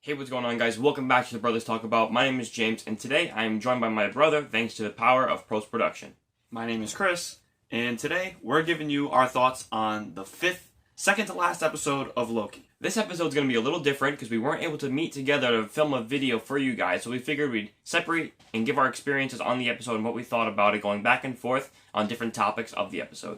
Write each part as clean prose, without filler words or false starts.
Hey, what's going on, guys? Welcome back to the Brothers Talk About. My name is James, and today I am joined by my brother thanks to the power of post-production. My name is Chris, and today we're giving you our thoughts on the second to last episode of Loki. This episode is going to be a little different because we weren't able to meet together to film a video for you guys, so we figured we'd separate and give our experiences on the episode and what we thought about it, going back and forth on different topics of the episode.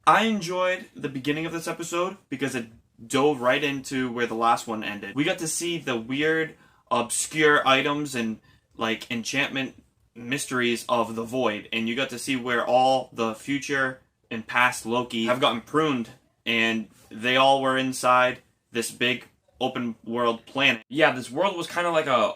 I enjoyed the beginning of this episode because it dove right into where the last one ended. We got to see the weird, obscure items and like enchantment mysteries of the Void, and you got to see where all the future and past Loki have gotten pruned, and they all were inside this big open world planet. Yeah, this world was kind of like a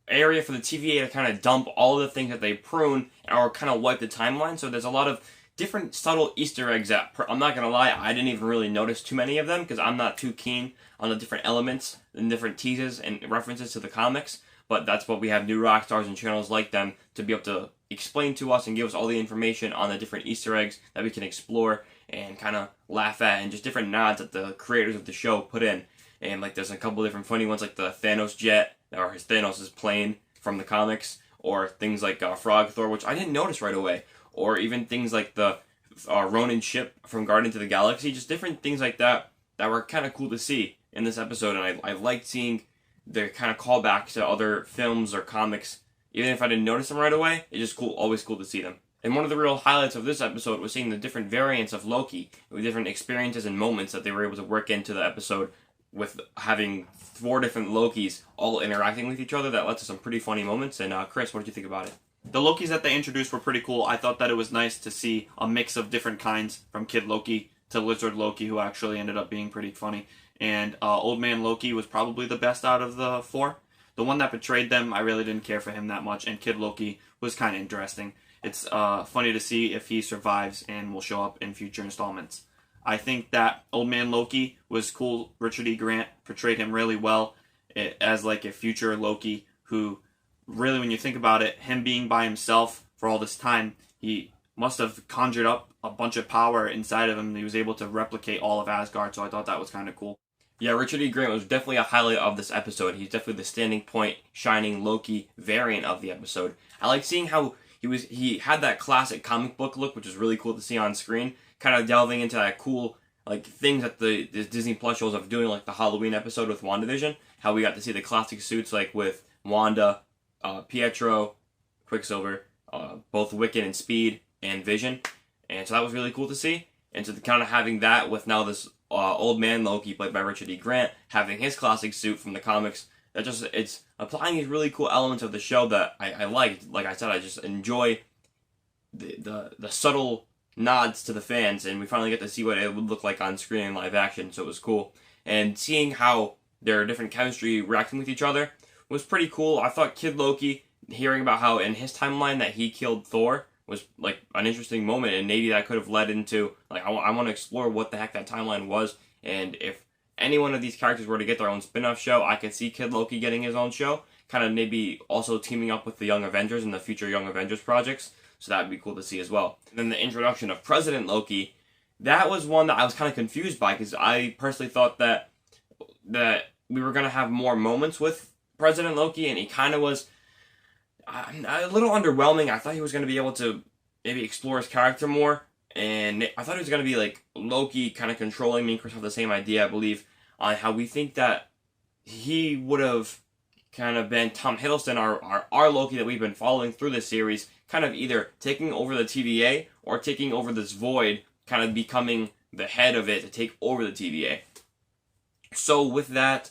area for the TVA to kind of dump all of the things that they prune or kind of wipe the timeline. So there's a lot of different subtle Easter eggs that, I'm not going to lie, I didn't even really notice too many of them because I'm not too keen on the different elements and different teases and references to the comics. But that's what we have new rock stars and channels like them to be able to explain to us and give us all the information on the different Easter eggs that we can explore and kind of laugh at, and just different nods that the creators of the show put in. And like there's a couple different funny ones like the Thanos jet, or Thanos' plane from the comics, or things like Frog Thor, which I didn't notice right away, or even things like the Ronin ship from Guardians of the Galaxy, just different things like that that were kind of cool to see in this episode. And I liked seeing the kind of callbacks to other films or comics. Even if I didn't notice them right away, it's just cool, always cool to see them. And one of the real highlights of this episode was seeing the different variants of Loki, with different experiences and moments that they were able to work into the episode, with having 4 different Lokis all interacting with each other. That led to some pretty funny moments. And Chris, what did you think about it? The Lokis that they introduced were pretty cool. I thought that it was nice to see a mix of different kinds, from Kid Loki to Lizard Loki, who actually ended up being pretty funny. And Old Man Loki was probably the best out of the 4. The one that betrayed them, I really didn't care for him that much, and Kid Loki was kind of interesting. It's funny to see if he survives and will show up in future installments. I think that Old Man Loki was cool. Richard E. Grant portrayed him really well as like a future Loki who, really, when you think about it, him being by himself for all this time, he must have conjured up a bunch of power inside of him, and he was able to replicate all of Asgard, so I thought that was kind of cool. Yeah, Richard E. Grant was definitely a highlight of this episode. He's definitely the standing point, shining Loki variant of the episode. I like seeing how he had that classic comic book look, which is really cool to see on screen, kind of delving into that cool like things that the Disney Plus shows of doing, like the Halloween episode with WandaVision, how we got to see the classic suits like with Wanda, Pietro, Quicksilver, both Wiccan and Speed, and Vision. And so that was really cool to see. And so kind of having that with now this Old Man Loki, played by Richard E. Grant, having his classic suit from the comics, it's applying these really cool elements of the show that I liked. Like I said, I just enjoy the subtle nods to the fans, and we finally get to see what it would look like on screen in live action, so it was cool. And seeing how their different chemistry reacting with each other was pretty cool. I thought Kid Loki, hearing about how in his timeline that he killed Thor, was like an interesting moment, and maybe that could have led into like I want to explore what the heck that timeline was, and if any one of these characters were to get their own spin-off show, I could see Kid Loki getting his own show, kind of maybe also teaming up with the Young Avengers and the future Young Avengers projects, so that would be cool to see as well. And then the introduction of President Loki, that was one that I was kind of confused by, because I personally thought that we were going to have more moments with President Loki, and he kind of was a little underwhelming. I thought he was going to be able to maybe explore his character more, and I thought it was going to be like Loki kind of controlling. Me and Chris have the same idea, I believe, on how we think that he would have kind of been Tom Hiddleston, our Loki that we've been following through this series, kind of either taking over the TVA or taking over this Void, kind of becoming the head of it to take over the TVA. So with that,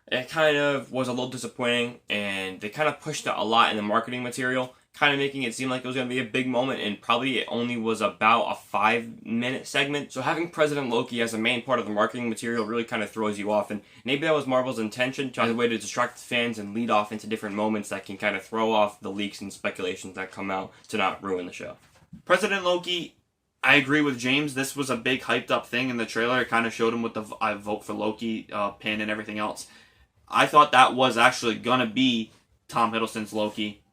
it kind of was a little disappointing, and they kind of pushed it a lot in the marketing material, kind of making it seem like it was going to be a big moment, and probably it only was about a 5-minute segment. So having President Loki as a main part of the marketing material really kind of throws you off, and maybe that was Marvel's intention, as a way to distract fans and lead off into different moments that can kind of throw off the leaks and speculations that come out to not ruin the show. President Loki, I agree with James. This was a big hyped up thing in the trailer. It kind of showed him with the I vote for Loki pin and everything else. I thought that was actually going to be Tom Hiddleston's Loki,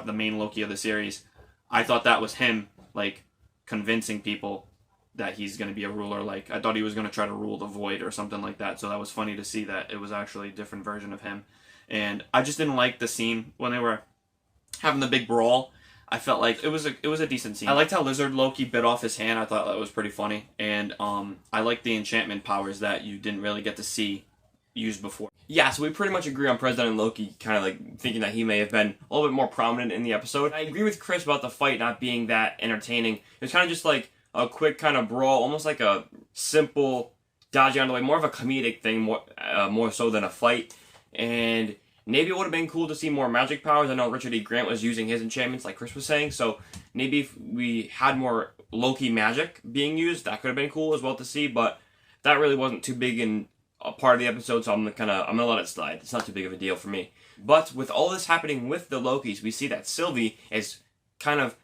the main Loki of the series. I thought that was him, like, convincing people that he's going to be a ruler. Like, I thought he was going to try to rule the Void or something like that. So that was funny to see that it was actually a different version of him. And I just didn't like the scene when they were having the big brawl. I felt like it was a decent scene. I liked how Lizard Loki bit off his hand. I thought that was pretty funny. And I liked the enchantment powers that you didn't really get to see used before. Yeah, so we pretty much agree on President Loki, kind of like thinking that he may have been a little bit more prominent in the episode. I agree with Chris about the fight not being that entertaining. It was kind of just like a quick kind of brawl, almost like a simple dodging out of the way, more of a comedic thing, more so than a fight. And maybe it would have been cool to see more magic powers. I know Richard E. Grant was using his enchantments, like Chris was saying, so maybe if we had more Loki magic being used, that could have been cool as well to see, but that really wasn't too big in a part of the episode, so I'm gonna let it slide. It's not too big of a deal for me. But with all this happening with the Lokis, we see that Sylvie is kind of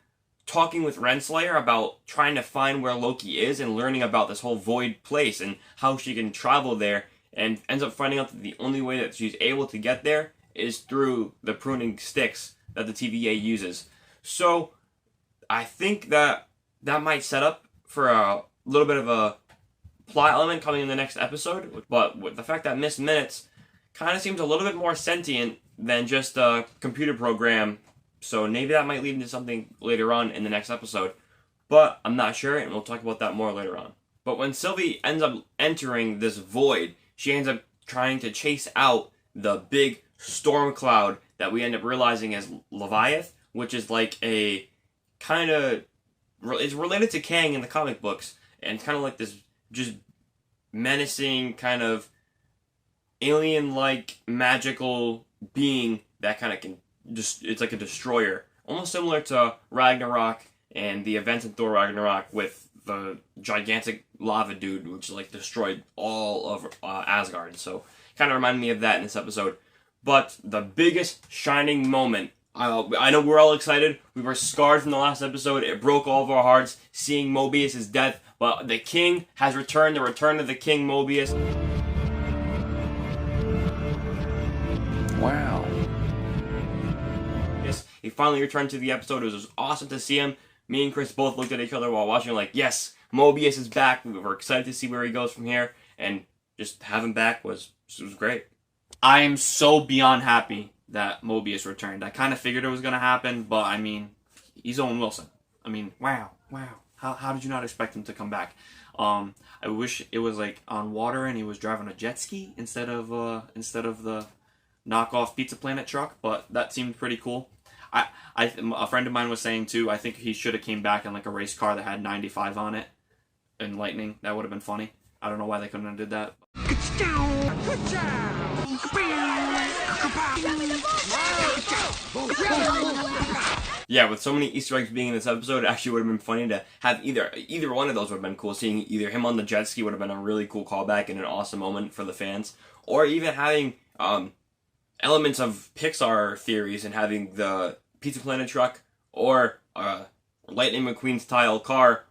talking with Renslayer about trying to find where Loki is and learning about this whole void place and how she can travel there, and ends up finding out that the only way that she's able to get there is through the pruning sticks that the TVA uses. So I think that might set up for a little bit of a plot element coming in the next episode, but with the fact that Miss Minutes kind of seems a little bit more sentient than just a computer program, so maybe that might lead into something later on in the next episode, but I'm not sure, and we'll talk about that more later on. But when Sylvie ends up entering this void, she ends up trying to chase out the big storm cloud that we end up realizing is Leviathan, which is like a kind of, it's related to Kang in the comic books, and kind of like this just menacing kind of alien-like magical being that kind of can just, it's like a destroyer, almost similar to Ragnarok and the events in Thor Ragnarok with the gigantic lava dude which like destroyed all of Asgard. So kind of reminded me of that in this episode. But the biggest shining moment, I know we're all excited. We were scarred from the last episode. It broke all of our hearts seeing Mobius' death. But the king has returned. The return of the King Mobius. Wow. Yes, he finally returned to the episode. It was awesome to see him. Me and Chris both looked at each other while watching, like, yes, Mobius is back. We were excited to see where he goes from here. And just having him back was great. I am so beyond happy that Mobius returned. I kind of figured it was going to happen, but I mean, he's Owen Wilson. I mean, wow. How did you not expect him to come back? I wish it was like on water and he was driving a jet ski instead of the knockoff Pizza Planet truck, but that seemed pretty cool. A friend of mine was saying too, I think he should have came back in like a race car that had 95 on it and lightning. That would have been funny. I don't know why they couldn't have did that. Yeah, with so many Easter eggs being in this episode, it actually would have been funny to have either one of those would have been cool. Seeing either him on the jet ski would have been a really cool callback and an awesome moment for the fans, or even having elements of Pixar theories and having the Pizza Planet truck or Lightning McQueen style car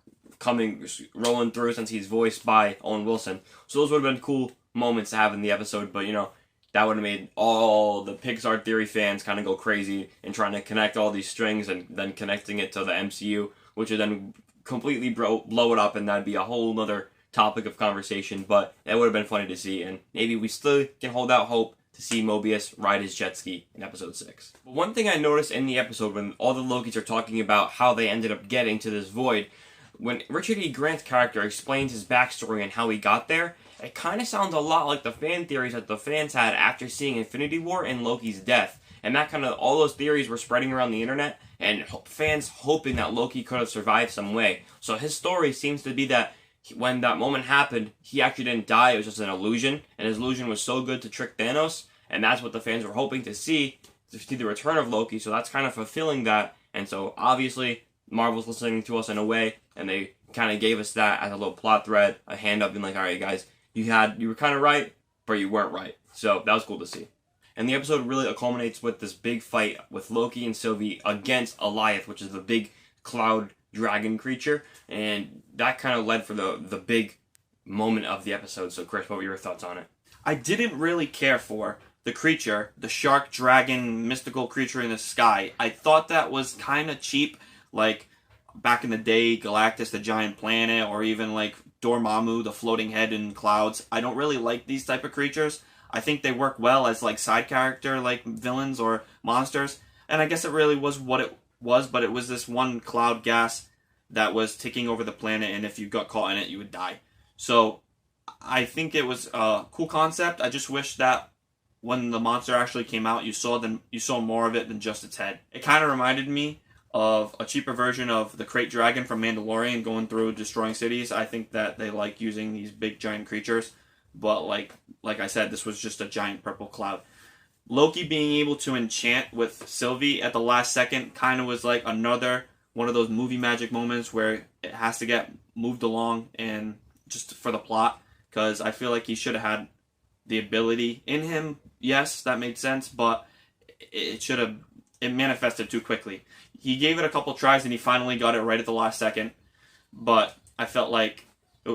rolling through, since he's voiced by Owen Wilson. So those would have been cool moments to have in the episode, but that would have made all the Pixar theory fans kind of go crazy and trying to connect all these strings and then connecting it to the MCU, which would then completely blow it up, and that'd be a whole other topic of conversation, but that would have been funny to see, and maybe we still can hold out hope to see Mobius ride his jet ski in episode 6. But one thing I noticed in the episode when all the Lokis are talking about how they ended up getting to this void, when Richard E. Grant's character explains his backstory and how he got there, it kind of sounds a lot like the fan theories that the fans had after seeing Infinity War and Loki's death. And that kind of, all those theories were spreading around the internet, and fans hoping that Loki could have survived some way. So his story seems to be that when that moment happened, he actually didn't die, it was just an illusion, and his illusion was so good to trick Thanos, and that's what the fans were hoping to see the return of Loki, so that's kind of fulfilling that. And so obviously Marvel's listening to us in a way, and they kind of gave us that as a little plot thread, a hand up being like, alright guys, you were kind of right, but you weren't right. So that was cool to see. And the episode really culminates with this big fight with Loki and Sylvie against Goliath, which is the big cloud dragon creature, and that kind of led for the big moment of the episode. So Chris, what were your thoughts on it? I didn't really care for the creature, the shark dragon mystical creature in the sky. I thought that was kind of cheap, like back in the day, Galactus, the giant planet, or even like Dormammu, the floating head in clouds. I don't really like these type of creatures. I think they work well as like side character like villains or monsters. And I guess it really was what it was, but it was this one cloud gas that was taking over the planet, and if you got caught in it, you would die. So I think it was a cool concept. I just wish that when the monster actually came out, you saw more of it than just its head. It kind of reminded me of a cheaper version of the Krayt Dragon from Mandalorian going through destroying cities. I think that they like using these big giant creatures, but like I said, this was just a giant purple cloud. Loki being able to enchant with Sylvie at the last second kind of was like another one of those movie magic moments where it has to get moved along and just for the plot, because I feel like he should have had the ability in him. Yes, that made sense, but it manifested too quickly. He gave it a couple tries and he finally got it right at the last second, but I felt like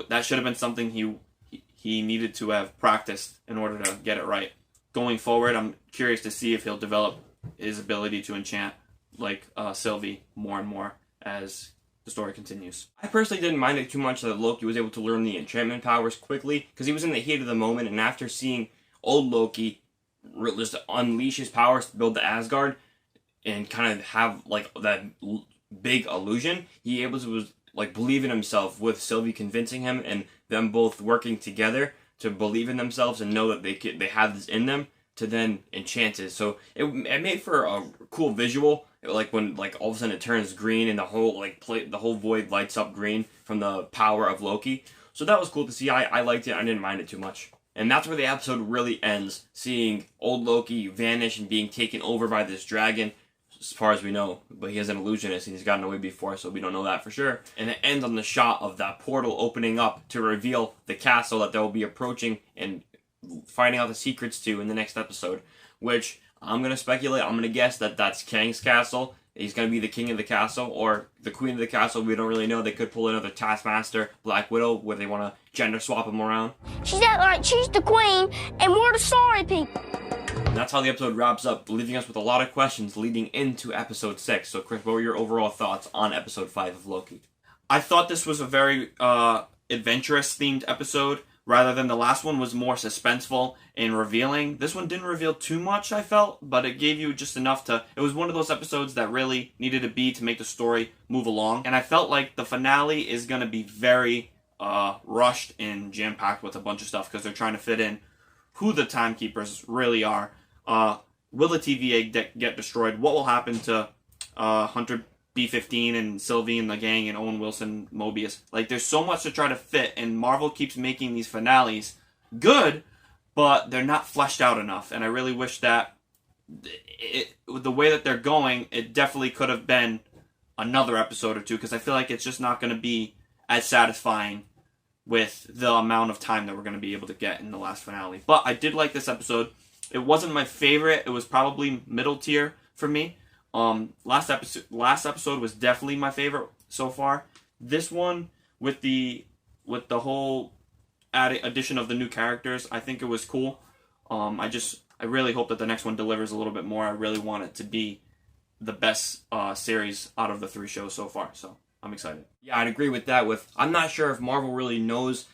that should have been something he needed to have practiced in order to get it right. Going forward, I'm curious to see if he'll develop his ability to enchant like Sylvie more and more as the story continues. I personally didn't mind it too much that Loki was able to learn the enchantment powers quickly, because he was in the heat of the moment, and after seeing old Loki just unleash his powers to build the Asgard and kind of have like that big illusion, he able to like believe in himself with Sylvie convincing him, and them both working together to believe in themselves and know that they have this in them to then enchant it. So it made for a cool visual, like when like all of a sudden it turns green and the whole the whole void lights up green from the power of Loki. So that was cool to see. I liked it. I didn't mind it too much. And that's where the episode really ends, seeing old Loki vanish and being taken over by this dragon, as far as we know. But he is an illusionist and he's gotten away before, so we don't know that for sure. And it ends on the shot of that portal opening up to reveal the castle that they'll be approaching and finding out the secrets to in the next episode. Which, I'm going to speculate, I'm going to guess that that's Kangs Castle. He's going to be the king of the castle, or the queen of the castle. We don't really know. They could pull another Taskmaster, Black Widow, where they want to gender swap them around. She's acting like she's the queen, and we're the sorry people. And that's how the episode wraps up, leaving us with a lot of questions leading into episode 6. So, Chris, what were your overall thoughts on episode 5 of Loki? I thought this was a very adventurous-themed episode. Rather than the last one was more suspenseful and revealing. This one didn't reveal too much, I felt, but it gave you just enough to... It was one of those episodes that really needed to be to make the story move along. And I felt like the finale is going to be very rushed and jam-packed with a bunch of stuff, because they're trying to fit in who the timekeepers really are. Will the TVA get destroyed? What will happen to Hunter B-15 and Sylvie and the gang and Owen Wilson, Mobius? Like, there's so much to try to fit, and Marvel keeps making these finales good, but they're not fleshed out enough. And I really wish that the way that they're going, it definitely could have been another episode or two, because I feel like it's just not going to be as satisfying with the amount of time that we're going to be able to get in the last finale. But I did like this episode. It wasn't my favorite. It was probably middle tier for me. Last episode was definitely my favorite so far. This one, with the whole addition of the new characters, I think it was cool. I really hope that the next one delivers a little bit more. I really want it to be the best series out of the 3 shows so far. So I'm excited. Yeah, I'd agree with that. I'm not sure if Marvel really knows,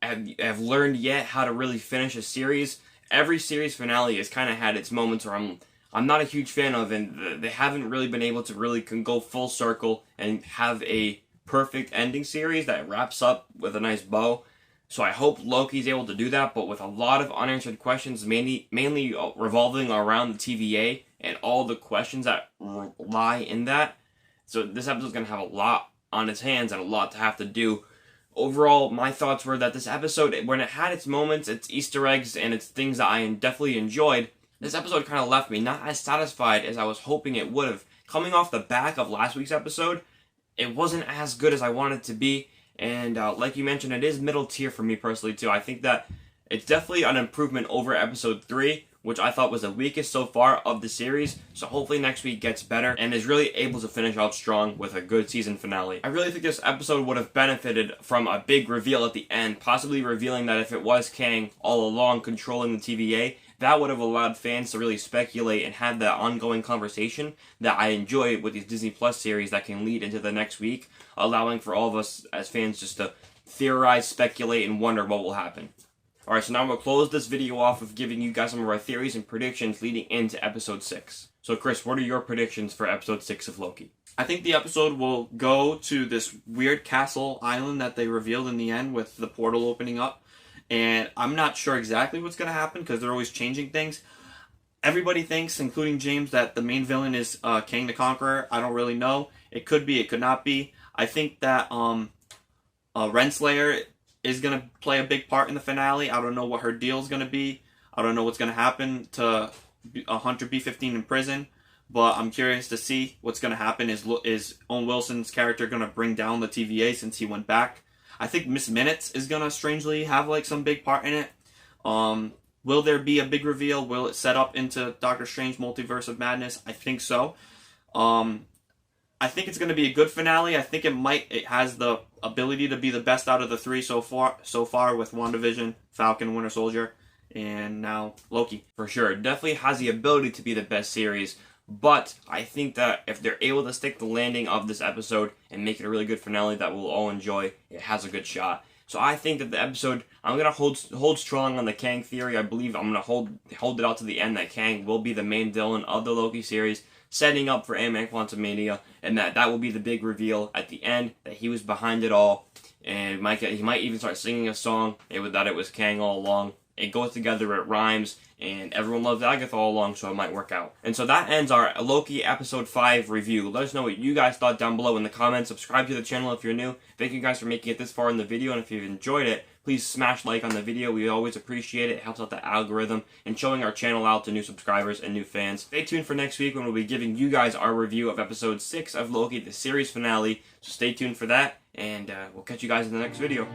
have learned yet how to really finish a series. Every series finale has kind of had its moments where I'm not a huge fan of, and they haven't really been able to really go full circle and have a perfect ending series that wraps up with a nice bow. So I hope Loki's able to do that, but with a lot of unanswered questions, mainly revolving around the TVA and all the questions that lie in that. So this episode's going to have a lot on its hands and a lot to have to do. Overall, my thoughts were that this episode, when it had its moments, its Easter eggs, and its things that I definitely enjoyed, this episode kind of left me not as satisfied as I was hoping it would have. Coming off the back of last week's episode, it wasn't as good as I wanted it to be. And like you mentioned, it is middle tier for me personally too. I think that it's definitely an improvement over episode 3, which I thought was the weakest so far of the series. So hopefully next week gets better and is really able to finish out strong with a good season finale. I really think this episode would have benefited from a big reveal at the end, possibly revealing that if it was Kang all along controlling the TVA, that would have allowed fans to really speculate and have that ongoing conversation that I enjoy with these Disney Plus series that can lead into the next week, allowing for all of us as fans just to theorize, speculate, and wonder what will happen. Alright, so now I'm going to close this video off with giving you guys some of our theories and predictions leading into episode 6. So Chris, what are your predictions for episode 6 of Loki? I think the episode will go to this weird castle island that they revealed in the end with the portal opening up. And I'm not sure exactly what's going to happen because they're always changing things. Everybody thinks, including James, that the main villain is Kang the Conqueror. I don't really know. It could be, it could not be. I think that Renslayer is going to play a big part in the finale. I don't know what her deal is going to be. I don't know what's going to happen to Hunter B-15 in prison. But I'm curious to see what's going to happen. Is Owen Wilson's character going to bring down the TVA since he went back? I think Miss Minutes is going to strangely have like some big part in it. Will there be a big reveal? Will it set up into Doctor Strange Multiverse of Madness? I think so. I think it's going to be a good finale. I think it has the ability to be the best out of the 3 so far with WandaVision, Falcon, Winter Soldier, and now Loki. For sure. It definitely has the ability to be the best series, but I think that if they're able to stick the landing of this episode and make it a really good finale that we'll all enjoy, it has a good shot. So I think that the episode, I'm going to hold strong on the Kang theory. I believe I'm going to hold it out to the end that Kang will be the main villain of the Loki series, setting up for Ant-Man Quantumania, and that will be the big reveal at the end, that he was behind it all, and he might even start singing a song that it was Kang all along. It goes together, it rhymes, and everyone loves Agatha all along, so it might work out. And so that ends our Loki Episode 5 review. Let us know what you guys thought down below in the comments. Subscribe to the channel if you're new. Thank you guys for making it this far in the video, and if you've enjoyed it, please smash like on the video. We always appreciate it. It helps out the algorithm and showing our channel out to new subscribers and new fans. Stay tuned for next week when we'll be giving you guys our review of Episode 6 of Loki, the series finale. So stay tuned for that, and we'll catch you guys in the next video.